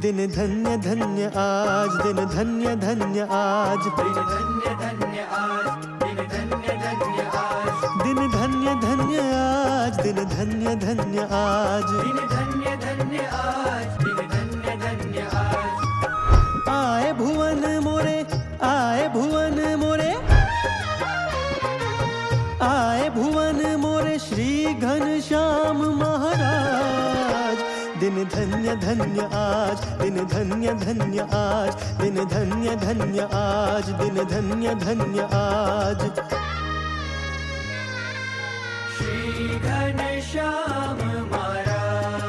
दिन धन्य धन्य आज, दिन धन्य धन्य आज, दिन धन्य धन्य आज, दिन धन्य धन्य आज, दिन धन्य धन्य आज, दिन धन्य धन्य आज, दिन धन्य धन्य आज, दिन धन्य धन्य आज। आए भुवन मोरे, आए भुवन मोरे, आए भुवन मोरे श्री घनश्याम महाराज। दिन धन्य धन्य आज, दिन धन्य धन्य आज, दिन धन्य धन्य आज, दिन धन्य धन्य आज। श्री घनश्याम महाराज,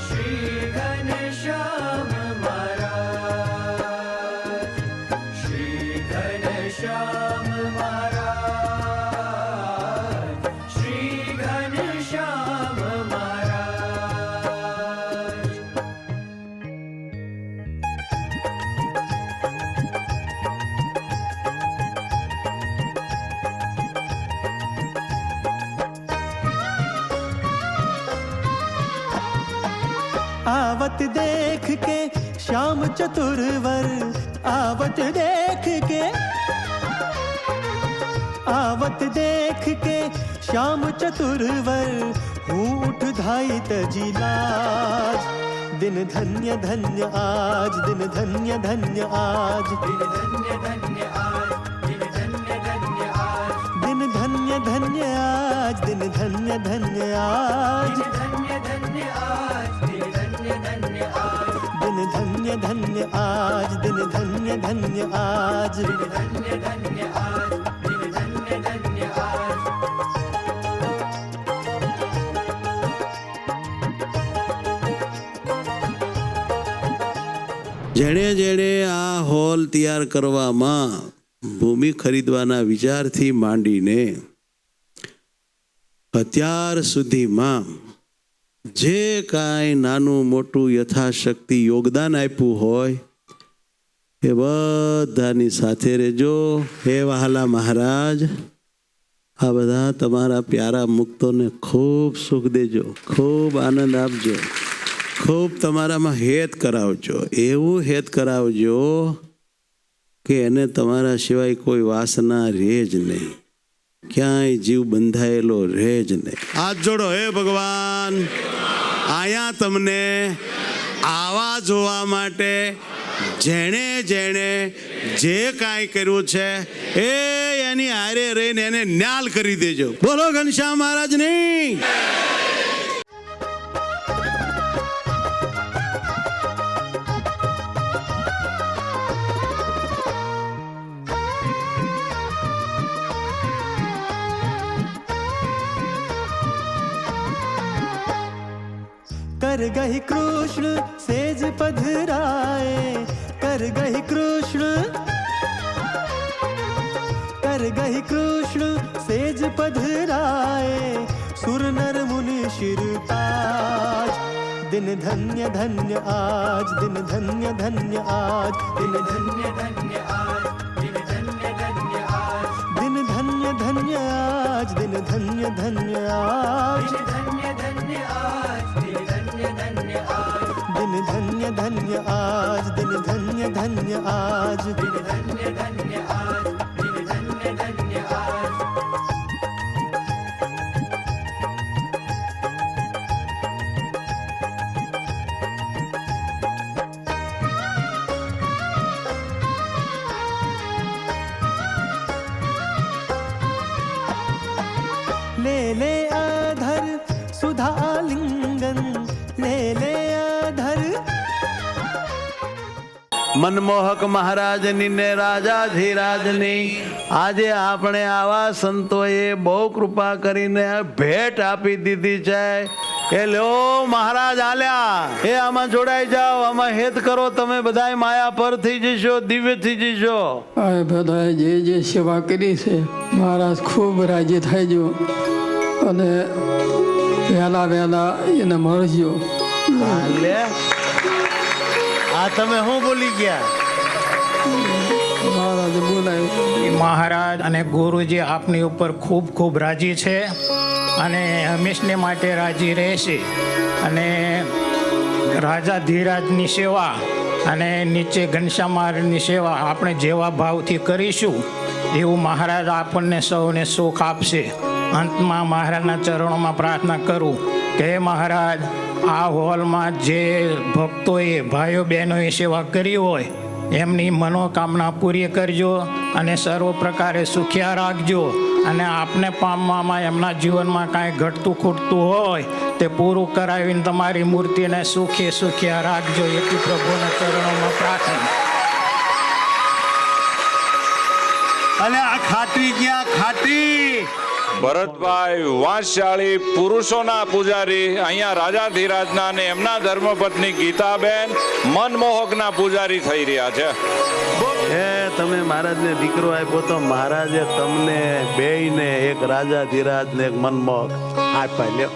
श्री घनश्याम महाराज, श्री घनश्याम महाराज, श्री घनश्याम महाराज। आवत देख के श्याम चतुरवर, आवत देख के, आवत देख के श्याम चतुरवर, हूँ उठ धाई तजी लाज। दिन धन्य धन्य आज, दिन धन्य धन्य आज, दिन धन्य धन्य आज, दिन धन्य धन्य आज, दिन धन्य धन्य आज, दिन धन्य धन्य आज, दिन धन्य धन्य आज, दिन धन्य धन्य आज, दिन धन्य धन्य आज, दिन धन्य धन्य आज, दिन धन्य धन्य आज, दिन धन्य धन्य आज। જેણે જેણે આ હોલ તૈયાર કરવામાં ભૂમિ ખરીદવાના વિચારથી માંડીને અત્યાર સુધીમાં જે કાંઈ નાનું મોટું યથાશક્તિ યોગદાન આપ્યું હોય એ બધાની સાથે રહેજો. હે વહાલા મહારાજ, આ બધા તમારા પ્યારા મુક્તોને ખૂબ સુખ દેજો, ખૂબ આનંદ આપજો, ખૂબ તમારામાં હેત કરાવજો. એવું હેત કરાવજો કે એને તમારા સિવાય કોઈ વાસના રહે જ નહીં, ક્યાંય જીવ બંધાયેલો રહે જ નહીં. હાથ જોડો. હે ભગવાન, અહીંયા તમને આવા જોવા માટે જેણે જેણે જે કાંઈ કર્યું છે એ એની હારે રહીને એને ન્યાલ કરી દેજો. બોલો ઘનશ્યામ મહારાજની. कर गही कृष्ण सेज पधराए, कर गही कृष्ण, कर गही कृष्ण सेज पधराए, सुर नर मुनि शिरताज। दिन धन्य धन्य आज, दिन धन्य धन्य आज, दिन धन्य धन्य आज, दिन धन्य धन्य आज, दिन धन्य धन्य आज, दिन धन्य धन्य आज, दिन धन्य धन्य आज, दिन धन्य धन्य आज, दिन धन्य धन्य आज, दिन धन्य धन्य आज, दिन धन्य धन्य आज, दिन धन्य धन्य आज। ले ले अधर सुधा लिंगन, ले ले अधर। મનમોહક મહારાજની ને રાજાધિરાજની આજે આપણે આવા સંતોએ બહુ કૃપા કરીને ભેટ આપી દીધી છે કે લ્યો મહારાજ આલ્યા, એ આમાં જોડાઈ જાઓ, આમાં હેત કરો, તમે બધા માયા પર થઈ જશો, દિવ્ય થઈ જશો. આ બધાએ જે જે સેવા કરી છે મહારાજ ખૂબ રાજી થઈજો અને વહેલા વહેલા એને મળજો. આ તમે શું બોલી ગયા? મહારાજે બોલાયું. મહારાજ અને ગુરુજી આપની ઉપર ખૂબ ખૂબ રાજી છે અને હંમેશને માટે રાજી રહેશે. અને રાજા ધીરાજની સેવા અને નીચે ઘનશ્યામ મહારાજની સેવા આપણે જેવા ભાવથી કરીશું એવું મહારાજ આપણને સૌને સુખ આપશે. અંતમાં મહારાજના ચરણોમાં પ્રાર્થના કરું કે હે મહારાજ, આ હોલમાં જે ભક્તોએ ભાઈઓ બહેનોએ સેવા કરી હોય એમની મનોકામના પૂરી કરજો અને સર્વ પ્રકારે સુખિયા રાખજો. અને આપને પામવામાં એમના જીવનમાં કાંઈ ઘટતું ખૂટતું હોય તે પૂરું કરાવીને તમારી મૂર્તિને સુખિયા રાખજો. એથી પ્રભુના ચરણોમાં પ્રાર્થના. અને આ ખાટી ક્યાં ખાટી? ભરતભાઈ વાંસશાળી પુરુષોના પૂજારી અહીંયા રાજાધિરાજના અને એમના ધર્મપત્ની ગીતાબેન મનમોહકના પૂજારી થઈ રહ્યા છે. તમે મહારાજને દીકરો આપ્યો તો મહારાજે તમને બેયને એક રાજાધિરાજ ને એક મનમોહક આપ્યા. લ્યો.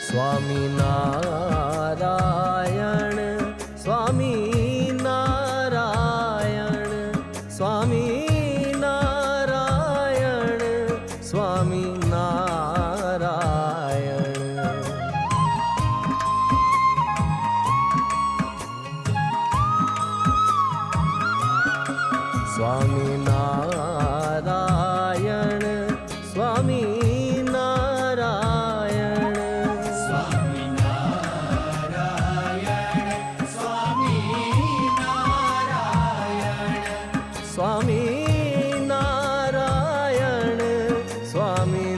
સ્વામી નારાયણ સ્વામી નારાયણ સ્વામી નારાયણ સ્વામી નારાયણ. સ્વામી નારાયણ સ્વામી સ્વામી નારાયણ સ્વામી